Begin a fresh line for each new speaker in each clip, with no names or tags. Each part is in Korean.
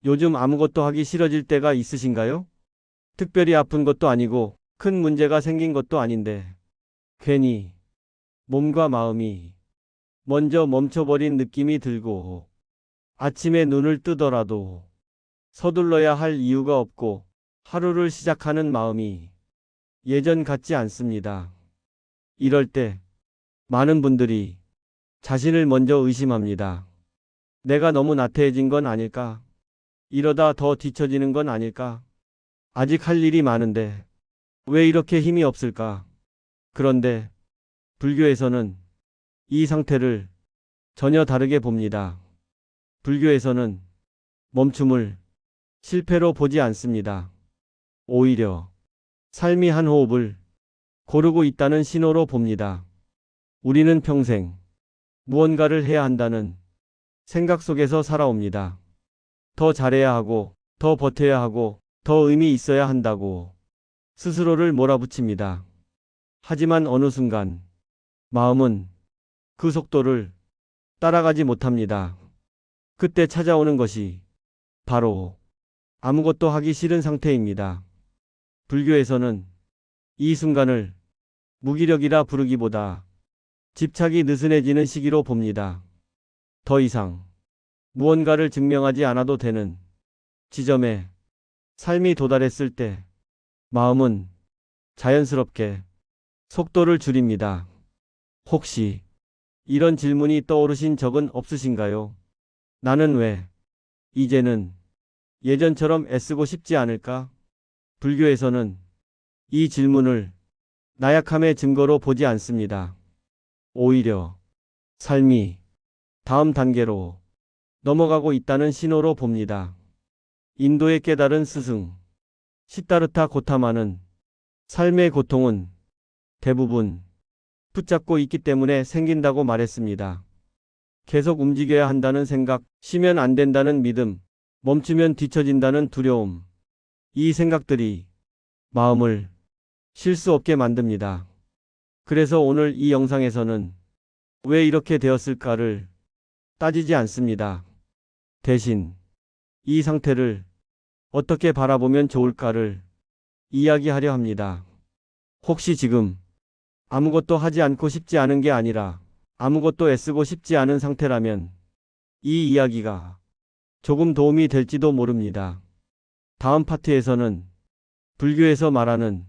요즘 아무것도 하기 싫어질 때가 있으신가요? 특별히 아픈 것도 아니고 큰 문제가 생긴 것도 아닌데 괜히 몸과 마음이 먼저 멈춰버린 느낌이 들고 아침에 눈을 뜨더라도 서둘러야 할 이유가 없고 하루를 시작하는 마음이 예전 같지 않습니다. 이럴 때 많은 분들이 자신을 먼저 의심합니다. 내가 너무 나태해진 건 아닐까? 이러다 더 뒤처지는 건 아닐까? 아직 할 일이 많은데 왜 이렇게 힘이 없을까? 그런데 불교에서는 이 상태를 전혀 다르게 봅니다. 불교에서는 멈춤을 실패로 보지 않습니다. 오히려 삶이 한 호흡을 고르고 있다는 신호로 봅니다. 우리는 평생 무언가를 해야 한다는 생각 속에서 살아옵니다. 더 잘해야 하고, 더 버텨야 하고, 더 의미 있어야 한다고 스스로를 몰아붙입니다. 하지만 어느 순간 마음은 그 속도를 따라가지 못합니다. 그때 찾아오는 것이 바로 아무것도 하기 싫은 상태입니다. 불교에서는 이 순간을 무기력이라 부르기보다 집착이 느슨해지는 시기로 봅니다. 더 이상 무언가를 증명하지 않아도 되는 지점에 삶이 도달했을 때 마음은 자연스럽게 속도를 줄입니다. 혹시 이런 질문이 떠오르신 적은 없으신가요? 나는 왜 이제는 예전처럼 애쓰고 싶지 않을까? 불교에서는 이 질문을 나약함의 증거로 보지 않습니다. 오히려 삶이 다음 단계로 넘어가고 있다는 신호로 봅니다. 인도의 깨달은 스승 시타르타 고타마는 삶의 고통은 대부분 붙잡고 있기 때문에 생긴다고 말했습니다. 계속 움직여야 한다는 생각, 쉬면 안 된다는 믿음, 멈추면 뒤처진다는 두려움. 이 생각들이 마음을 쉴 수 없게 만듭니다. 그래서 오늘 이 영상에서는 왜 이렇게 되었을까를 따지지 않습니다. 대신 이 상태를 어떻게 바라보면 좋을까를 이야기하려 합니다. 혹시 지금 아무것도 하지 않고 싶지 않은 게 아니라 아무것도 애쓰고 싶지 않은 상태라면 이 이야기가 조금 도움이 될지도 모릅니다. 다음 파트에서는 불교에서 말하는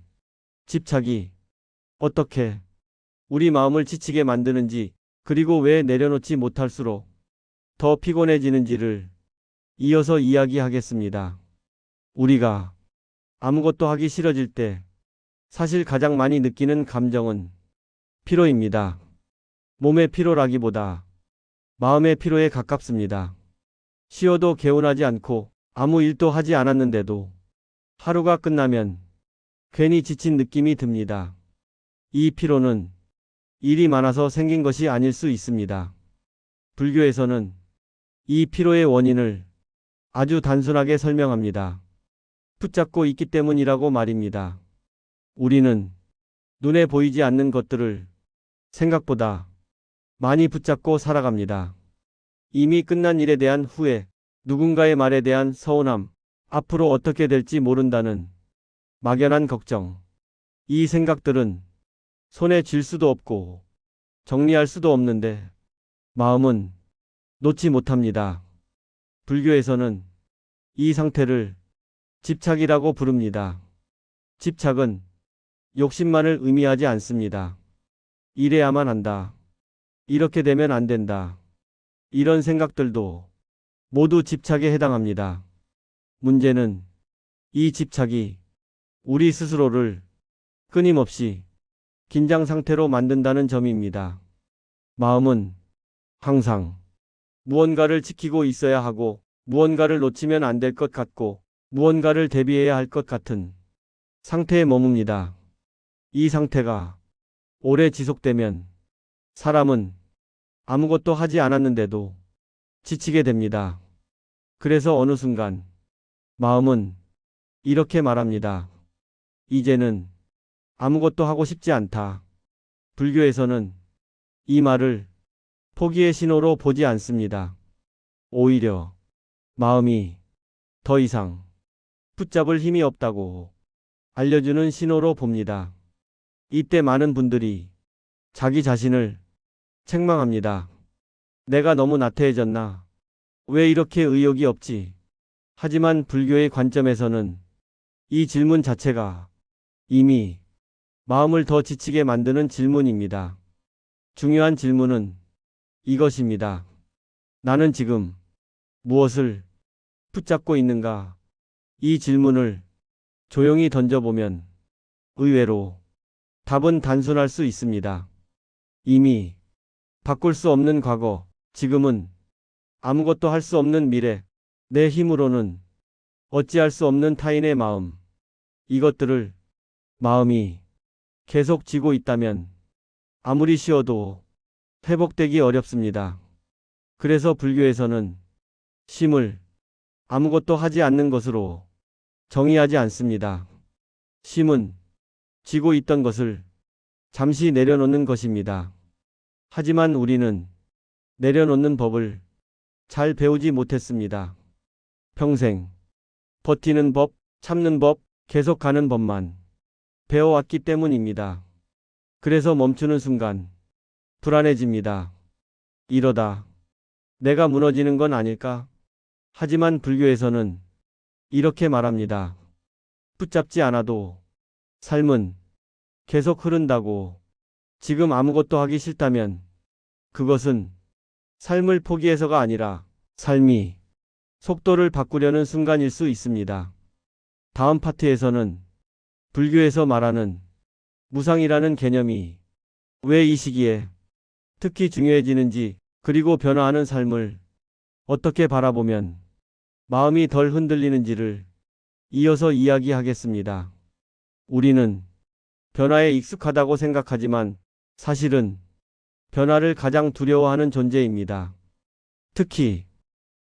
집착이 어떻게 우리 마음을 지치게 만드는지, 그리고 왜 내려놓지 못할수록 더 피곤해지는지를 이어서 이야기하겠습니다. 우리가 아무것도 하기 싫어질 때 사실 가장 많이 느끼는 감정은 피로입니다. 몸의 피로라기보다 마음의 피로에 가깝습니다. 쉬어도 개운하지 않고 아무 일도 하지 않았는데도 하루가 끝나면 괜히 지친 느낌이 듭니다. 이 피로는 일이 많아서 생긴 것이 아닐 수 있습니다. 불교에서는 이 피로의 원인을 아주 단순하게 설명합니다. 붙잡고 있기 때문이라고 말입니다. 우리는 눈에 보이지 않는 것들을 생각보다 많이 붙잡고 살아갑니다. 이미 끝난 일에 대한 후회, 누군가의 말에 대한 서운함, 앞으로 어떻게 될지 모른다는 막연한 걱정. 이 생각들은 손에 쥘 수도 없고 정리할 수도 없는데 마음은 놓지 못합니다. 불교에서는 이 상태를 집착이라고 부릅니다. 집착은 욕심만을 의미하지 않습니다. 이래야만 한다. 이렇게 되면 안 된다. 이런 생각들도 모두 집착에 해당합니다. 문제는 이 집착이 우리 스스로를 끊임없이 긴장 상태로 만든다는 점입니다. 마음은 항상 무언가를 지키고 있어야 하고, 무언가를 놓치면 안 될 것 같고, 무언가를 대비해야 할 것 같은 상태에 머뭅니다. 이 상태가 오래 지속되면 사람은 아무것도 하지 않았는데도 지치게 됩니다. 그래서 어느 순간 마음은 이렇게 말합니다. 이제는 아무것도 하고 싶지 않다. 불교에서는 이 말을 포기의 신호로 보지 않습니다. 오히려 마음이 더 이상 붙잡을 힘이 없다고 알려주는 신호로 봅니다. 이때 많은 분들이 자기 자신을 책망합니다. 내가 너무 나태해졌나? 왜 이렇게 의욕이 없지? 하지만 불교의 관점에서는 이 질문 자체가 이미 마음을 더 지치게 만드는 질문입니다. 중요한 질문은 이것입니다. 나는 지금 무엇을 붙잡고 있는가? 이 질문을 조용히 던져보면 의외로 답은 단순할 수 있습니다. 이미 바꿀 수 없는 과거, 지금은 아무것도 할 수 없는 미래, 내 힘으로는 어찌할 수 없는 타인의 마음. 이것들을 마음이 계속 쥐고 있다면 아무리 쉬어도 회복되기 어렵습니다. 그래서 불교에서는 심을 아무것도 하지 않는 것으로 정의하지 않습니다. 심은 쥐고 있던 것을 잠시 내려놓는 것입니다. 하지만 우리는 내려놓는 법을 잘 배우지 못했습니다. 평생 버티는 법, 참는 법, 계속 가는 법만 배워왔기 때문입니다. 그래서 멈추는 순간 불안해집니다. 이러다 내가 무너지는 건 아닐까? 하지만 불교에서는 이렇게 말합니다. 붙잡지 않아도 삶은 계속 흐른다고. 지금 아무것도 하기 싫다면 그것은 삶을 포기해서가 아니라 삶이 속도를 바꾸려는 순간일 수 있습니다. 다음 파트에서는 불교에서 말하는 무상이라는 개념이 왜 이 시기에 특히 중요해지는지, 그리고 변화하는 삶을 어떻게 바라보면 마음이 덜 흔들리는지를 이어서 이야기하겠습니다. 우리는 변화에 익숙하다고 생각하지만 사실은 변화를 가장 두려워하는 존재입니다. 특히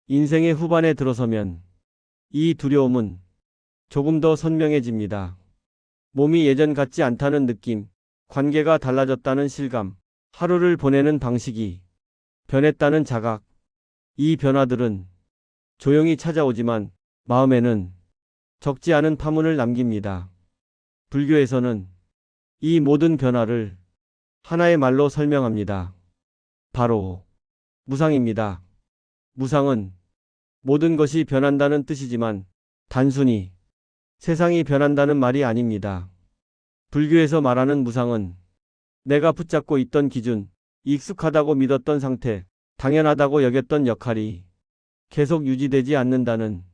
인생의 후반에 들어서면 이 두려움은 조금 더 선명해집니다. 몸이 예전 같지 않다는 느낌, 관계가 달라졌다는 실감, 하루를 보내는 방식이 변했다는 자각. 이 변화들은 조용히 찾아오지만 마음에는 적지 않은 파문을 남깁니다. 불교에서는 이 모든 변화를 하나의 말로 설명합니다. 바로 무상입니다. 무상은 모든 것이 변한다는 뜻이지만 단순히 세상이 변한다는 말이 아닙니다. 불교에서 말하는 무상은 내가 붙잡고 있던 기준, 익숙하다고 믿었던 상태, 당연하다고 여겼던 역할이 계속 유지되지 않는다는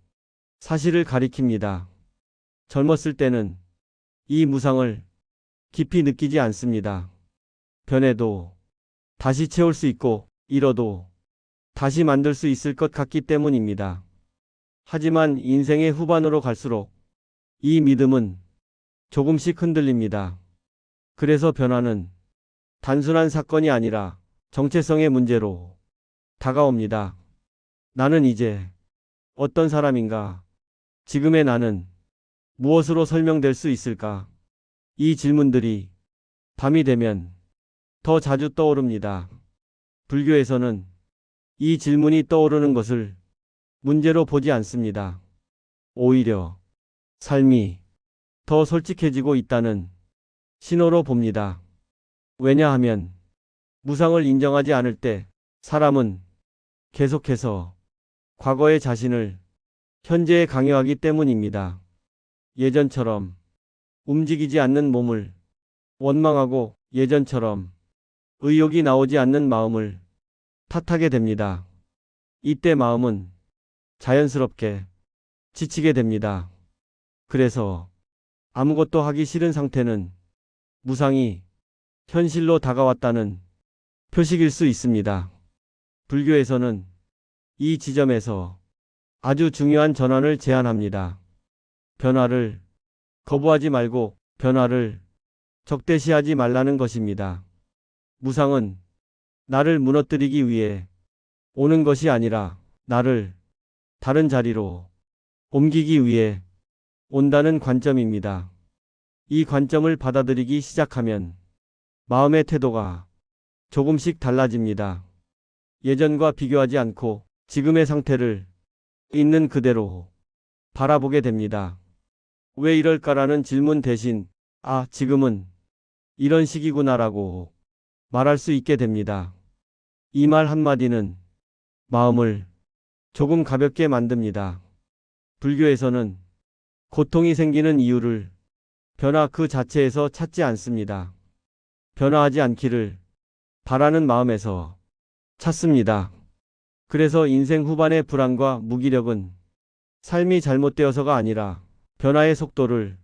사실을 가리킵니다. 젊었을 때는 이 무상을 깊이 느끼지 않습니다. 변해도 다시 채울 수 있고 잃어도 다시 만들 수 있을 것 같기 때문입니다. 하지만 인생의 후반으로 갈수록 이 믿음은 조금씩 흔들립니다. 그래서 변화는 단순한 사건이 아니라 정체성의 문제로 다가옵니다. 나는 이제 어떤 사람인가? 지금의 나는 무엇으로 설명될 수 있을까? 이 질문들이 밤이 되면 더 자주 떠오릅니다. 불교에서는 이 질문이 떠오르는 것을 문제로 보지 않습니다. 오히려 삶이 더 솔직해지고 있다는 신호로 봅니다. 왜냐하면 무상을 인정하지 않을 때 사람은 계속해서 과거의 자신을 현재에 강요하기 때문입니다. 예전처럼 움직이지 않는 몸을 원망하고 예전처럼 의욕이 나오지 않는 마음을 탓하게 됩니다. 이때 마음은 자연스럽게 지치게 됩니다. 그래서 아무것도 하기 싫은 상태는 무상이 현실로 다가왔다는 표식일 수 있습니다. 불교에서는 이 지점에서 아주 중요한 전환을 제안합니다. 변화를 거부하지 말고 변화를 적대시하지 말라는 것입니다. 무상은 나를 무너뜨리기 위해 오는 것이 아니라 나를 다른 자리로 옮기기 위해 온다는 관점입니다. 이 관점을 받아들이기 시작하면 마음의 태도가 조금씩 달라집니다. 예전과 비교하지 않고 지금의 상태를 있는 그대로 바라보게 됩니다. 왜 이럴까라는 질문 대신 아, 지금은 이런 시기구나라고 말할 수 있게 됩니다. 이 말 한마디는 마음을 조금 가볍게 만듭니다. 불교에서는 고통이 생기는 이유를 변화 그 자체에서 찾지 않습니다. 변화하지 않기를 바라는 마음에서 찾습니다. 그래서 인생 후반의 불안과 무기력은 삶이 잘못되어서가 아니라 변화의 속도를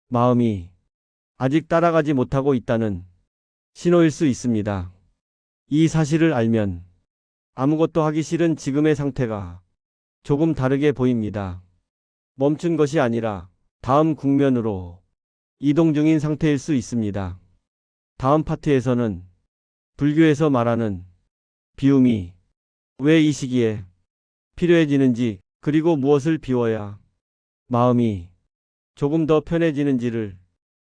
마음이 아직 따라가지 못하고 있다는 신호일 수 있습니다. 이 사실을 알면 아무것도 하기 싫은 지금의 상태가 조금 다르게 보입니다. 멈춘 것이 아니라 다음 국면으로 이동 중인 상태일 수 있습니다. 다음 파트에서는 불교에서 말하는 비움이 왜 이 시기에 필요해지는지 그리고 무엇을 비워야 마음이 조금 더 편해지는지를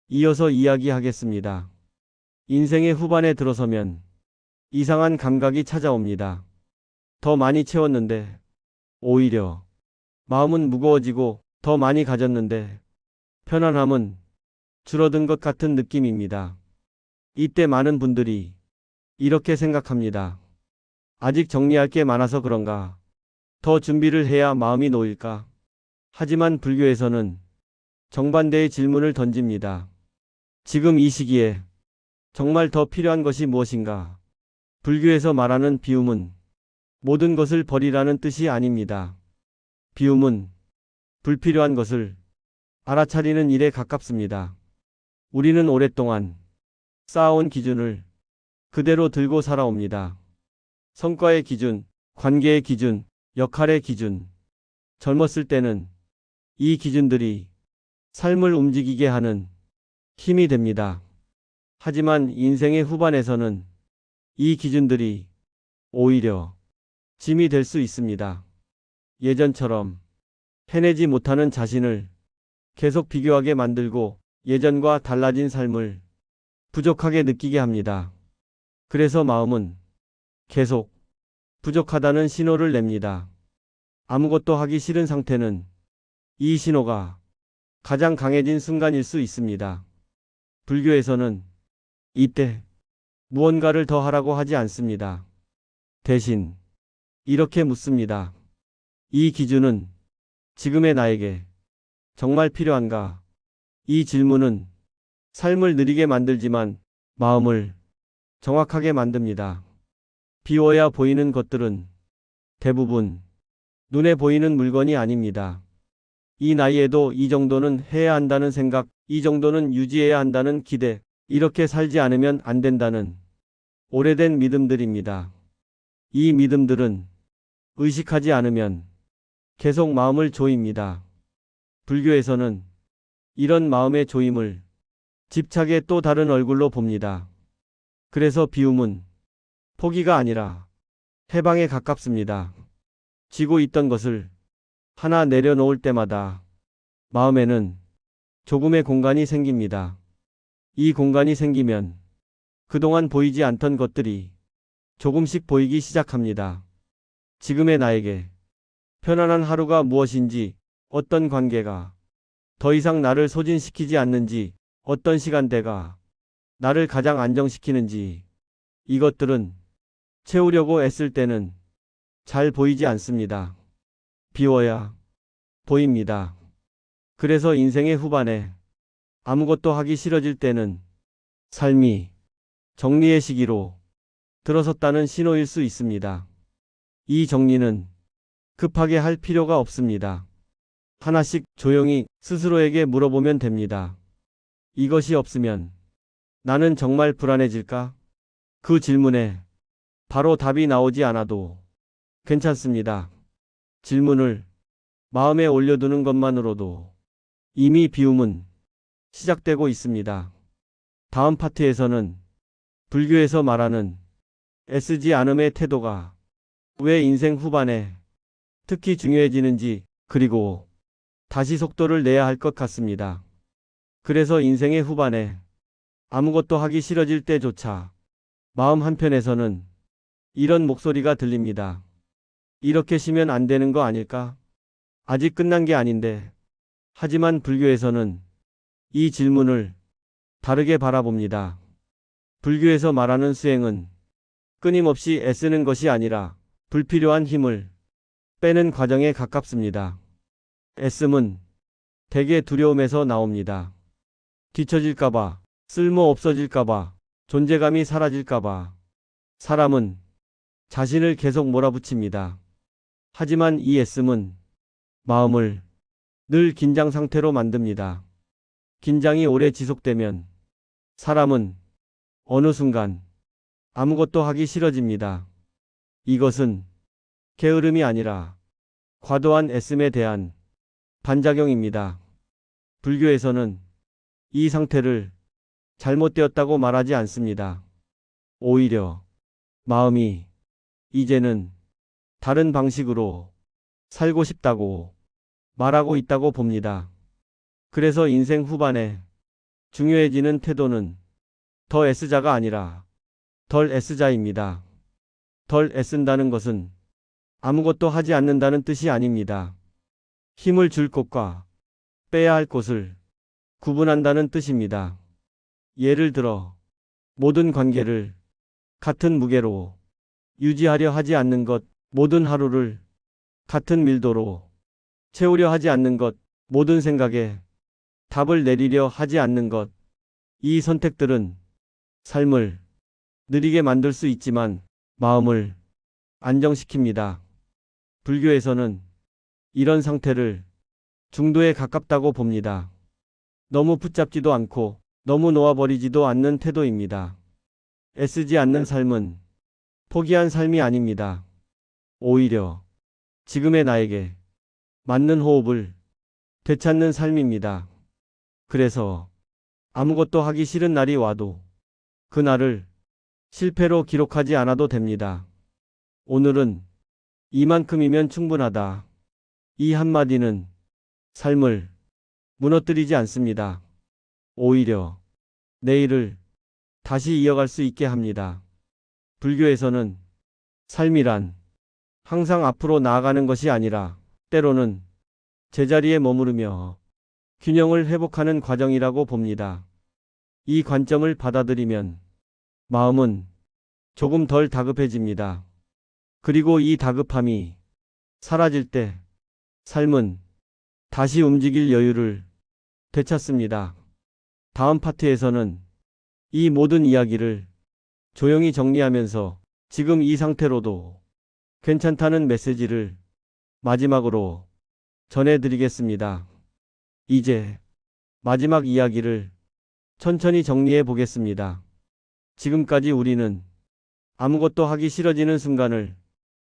이어서 이야기하겠습니다. 인생의 후반에 들어서면 이상한 감각이 찾아옵니다. 더 많이 채웠는데 오히려 마음은 무거워지고 더 많이 가졌는데 편안함은 줄어든 것 같은 느낌입니다. 이때 많은 분들이 이렇게 생각합니다. 아직 정리할 게 많아서 그런가? 더 준비를 해야 마음이 놓일까? 하지만 불교에서는 정반대의 질문을 던집니다. 지금 이 시기에 정말 더 필요한 것이 무엇인가? 불교에서 말하는 비움은 모든 것을 버리라는 뜻이 아닙니다. 비움은 불필요한 것을 알아차리는 일에 가깝습니다. 우리는 오랫동안 쌓아온 기준을 그대로 들고 살아옵니다. 성과의 기준, 관계의 기준, 역할의 기준. 젊었을 때는 이 기준들이 삶을 움직이게 하는 힘이 됩니다. 하지만 인생의 후반에서는 이 기준들이 오히려 짐이 될 수 있습니다. 예전처럼 해내지 못하는 자신을 계속 비교하게 만들고 예전과 달라진 삶을 부족하게 느끼게 합니다. 그래서 마음은 계속 부족하다는 신호를 냅니다. 아무것도 하기 싫은 상태는 이 신호가 가장 강해진 순간일 수 있습니다. 불교에서는 이때 무언가를 더 하라고 하지 않습니다. 대신 이렇게 묻습니다. 이 기준은 지금의 나에게 정말 필요한가? 이 질문은 삶을 느리게 만들지만 마음을 정확하게 만듭니다. 비워야 보이는 것들은 대부분 눈에 보이는 물건이 아닙니다. 이 나이에도 이 정도는 해야 한다는 생각, 이 정도는 유지해야 한다는 기대, 이렇게 살지 않으면 안 된다는 오래된 믿음들입니다. 이 믿음들은 의식하지 않으면 계속 마음을 조입니다. 불교에서는 이런 마음의 조임을 집착의 또 다른 얼굴로 봅니다. 그래서 비움은 포기가 아니라 해방에 가깝습니다. 쥐고 있던 것을 하나 내려놓을 때마다 마음에는 조금의 공간이 생깁니다. 이 공간이 생기면 그동안 보이지 않던 것들이 조금씩 보이기 시작합니다. 지금의 나에게 편안한 하루가 무엇인지, 어떤 관계가 더 이상 나를 소진시키지 않는지, 어떤 시간대가 나를 가장 안정시키는지, 이것들은 채우려고 애쓸 때는 잘 보이지 않습니다. 비워야 보입니다. 그래서 인생의 후반에 아무것도 하기 싫어질 때는 삶이 정리의 시기로 들어섰다는 신호일 수 있습니다. 이 정리는 급하게 할 필요가 없습니다. 하나씩 조용히 스스로에게 물어보면 됩니다. 이것이 없으면 나는 정말 불안해질까? 그 질문에 바로 답이 나오지 않아도 괜찮습니다. 질문을 마음에 올려두는 것만으로도 이미 비움은 시작되고 있습니다. 다음 파트에서는 불교에서 말하는 애쓰지 않음의 태도가 왜 인생 후반에 특히 중요해지는지, 그리고 다시 속도를 내야 할 것 같습니다. 그래서 인생의 후반에 아무것도 하기 싫어질 때조차 마음 한편에서는 이런 목소리가 들립니다. 이렇게 쉬면 안 되는 거 아닐까? 아직 끝난 게 아닌데. 하지만 불교에서는 이 질문을 다르게 바라봅니다. 불교에서 말하는 수행은 끊임없이 애쓰는 것이 아니라 불필요한 힘을 빼는 과정에 가깝습니다. 애씀은 대개 두려움에서 나옵니다. 뒤처질까봐, 쓸모 없어질까봐, 존재감이 사라질까봐. 사람은 자신을 계속 몰아붙입니다. 하지만 이 애씀은 마음을 늘 긴장 상태로 만듭니다. 긴장이 오래 지속되면 사람은 어느 순간 아무것도 하기 싫어집니다. 이것은 게으름이 아니라 과도한 애씀에 대한 반작용입니다. 불교에서는 이 상태를 잘못되었다고 말하지 않습니다. 오히려 마음이 이제는 다른 방식으로 살고 싶다고 말하고 있다고 봅니다. 그래서 인생 후반에 중요해지는 태도는 더 애쓰자가 아니라 덜 애쓰자입니다. 덜 애쓴다는 것은 아무것도 하지 않는다는 뜻이 아닙니다. 힘을 줄 곳과 빼야 할 곳을 구분한다는 뜻입니다. 예를 들어 모든 관계를 같은 무게로 유지하려 하지 않는 것, 모든 하루를 같은 밀도로 채우려 하지 않는 것, 모든 생각에 답을 내리려 하지 않는 것. 이 선택들은 삶을 느리게 만들 수 있지만 마음을 안정시킵니다. 불교에서는 이런 상태를 중도에 가깝다고 봅니다. 너무 붙잡지도 않고 너무 놓아버리지도 않는 태도입니다. 애쓰지 않는 삶은 포기한 삶이 아닙니다. 오히려 지금의 나에게 맞는 호흡을 되찾는 삶입니다. 그래서 아무것도 하기 싫은 날이 와도 그날을 실패로 기록하지 않아도 됩니다. 오늘은 이만큼이면 충분하다. 이 한마디는 삶을 무너뜨리지 않습니다. 오히려 내일을 다시 이어갈 수 있게 합니다. 불교에서는 삶이란 항상 앞으로 나아가는 것이 아니라 때로는 제자리에 머무르며 균형을 회복하는 과정이라고 봅니다. 이 관점을 받아들이면 마음은 조금 덜 다급해집니다. 그리고 이 다급함이 사라질 때 삶은 다시 움직일 여유를 되찾습니다. 다음 파트에서는 이 모든 이야기를 조용히 정리하면서 지금 이 상태로도 괜찮다는 메시지를 마지막으로 전해드리겠습니다. 이제 마지막 이야기를 천천히 정리해 보겠습니다. 지금까지 우리는 아무것도 하기 싫어지는 순간을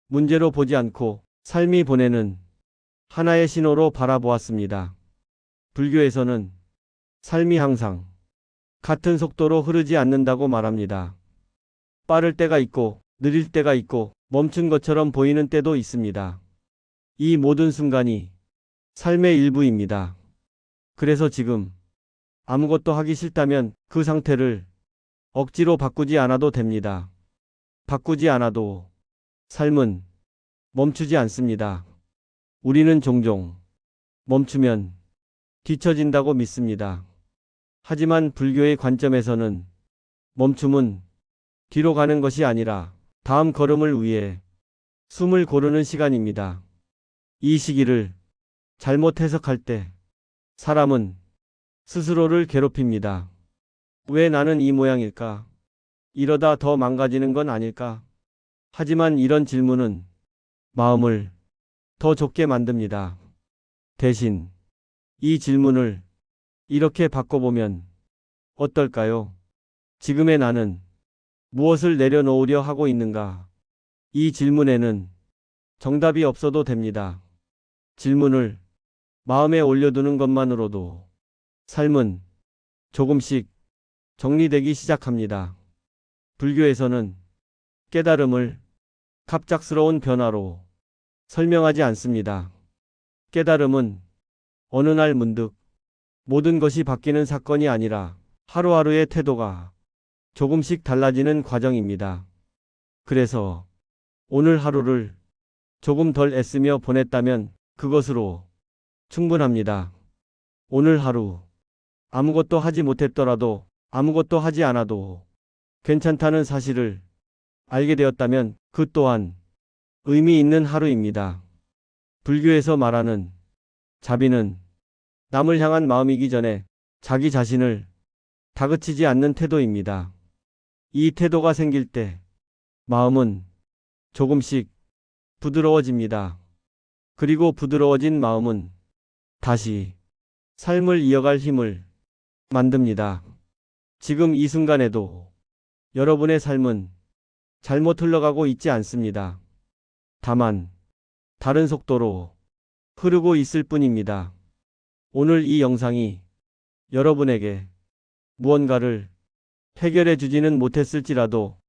문제로 보지 않고 삶이 보내는 하나의 신호로 바라보았습니다. 불교에서는 삶이 항상 같은 속도로 흐르지 않는다고 말합니다. 빠를 때가 있고 느릴 때가 있고 멈춘 것처럼 보이는 때도 있습니다. 이 모든 순간이 삶의 일부입니다. 그래서 지금 아무것도 하기 싫다면 그 상태를 억지로 바꾸지 않아도 됩니다. 바꾸지 않아도 삶은 멈추지 않습니다. 우리는 종종 멈추면 뒤처진다고 믿습니다. 하지만 불교의 관점에서는 멈춤은 뒤로 가는 것이 아니라 다음 걸음을 위해 숨을 고르는 시간입니다. 이 시기를 잘못 해석할 때 사람은 스스로를 괴롭힙니다. 왜 나는 이 모양일까? 이러다 더 망가지는 건 아닐까? 하지만 이런 질문은 마음을 더 좁게 만듭니다. 대신 이 질문을 이렇게 바꿔보면 어떨까요? 지금의 나는 무엇을 내려놓으려 하고 있는가? 이 질문에는 정답이 없어도 됩니다. 질문을 마음에 올려두는 것만으로도 삶은 조금씩 정리되기 시작합니다. 불교에서는 깨달음을 갑작스러운 변화로 설명하지 않습니다. 깨달음은 어느 날 문득 모든 것이 바뀌는 사건이 아니라 하루하루의 태도가 조금씩 달라지는 과정입니다. 그래서 오늘 하루를 조금 덜 애쓰며 보냈다면 그것으로 충분합니다. 오늘 하루 아무것도 하지 못했더라도 아무것도 하지 않아도 괜찮다는 사실을 알게 되었다면 그 또한 의미 있는 하루입니다. 불교에서 말하는 자비는 남을 향한 마음이기 전에 자기 자신을 다그치지 않는 태도입니다. 이 태도가 생길 때 마음은 조금씩 부드러워집니다. 그리고 부드러워진 마음은 다시 삶을 이어갈 힘을 만듭니다. 지금 이 순간에도 여러분의 삶은 잘못 흘러가고 있지 않습니다. 다만 다른 속도로 흐르고 있을 뿐입니다. 오늘 이 영상이 여러분에게 무언가를 해결해 주지는 못했을지라도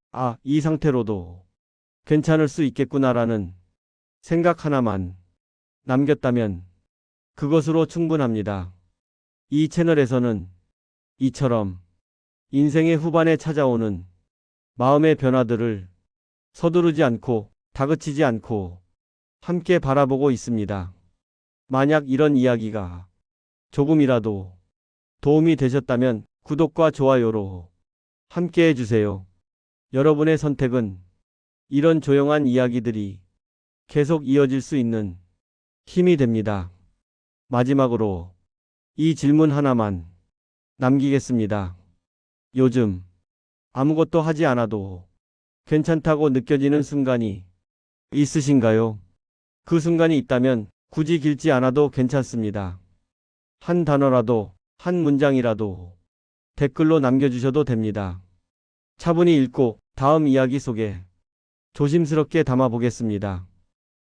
이 상태로도 괜찮을 수 있겠구나라는 생각 하나만 남겼다면 그것으로 충분합니다. 이 채널에서는 이처럼 인생의 후반에 찾아오는 마음의 변화들을 서두르지 않고 다그치지 않고 함께 바라보고 있습니다. 만약 이런 이야기가 조금이라도 도움이 되셨다면 구독과 좋아요로 함께 해주세요. 여러분의 선택은 이런 조용한 이야기들이 계속 이어질 수 있는 힘이 됩니다. 마지막으로 이 질문 하나만 남기겠습니다. 요즘 아무것도 하지 않아도 괜찮다고 느껴지는 순간이 있으신가요? 그 순간이 있다면 굳이 길지 않아도 괜찮습니다. 한 단어라도, 한 문장이라도 댓글로 남겨주셔도 됩니다. 차분히 읽고 다음 이야기 속에 조심스럽게 담아보겠습니다.